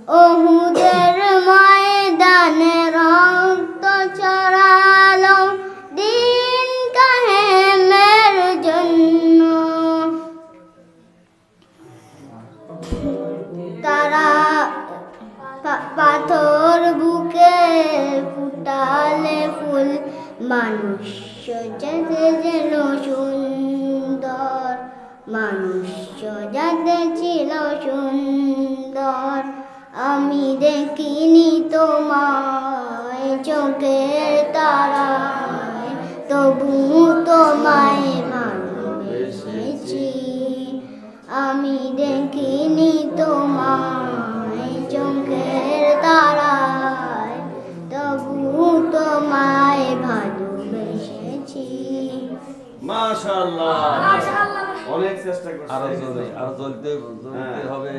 ওহুদের ময়দানে রক্ত ঝরালো দিন কায়েমের জন্য। তারা পাথর বুকে ফুটালে ফুল, মানুষ যাতে যেন সুন্দর, মানুষ যাতে ছিল সুন্দর। আমি দেখিনি তোমায় চোখের তারায়, তবু তোমায় ভালোবেসেছি। আমি দেখিনি তোমায় চোখের তারায়, তবু তোমায় ভালোবেসেছি। মাশাআল্লাহ, অনেক চেষ্টা করছেন। আরো চলতে হবে।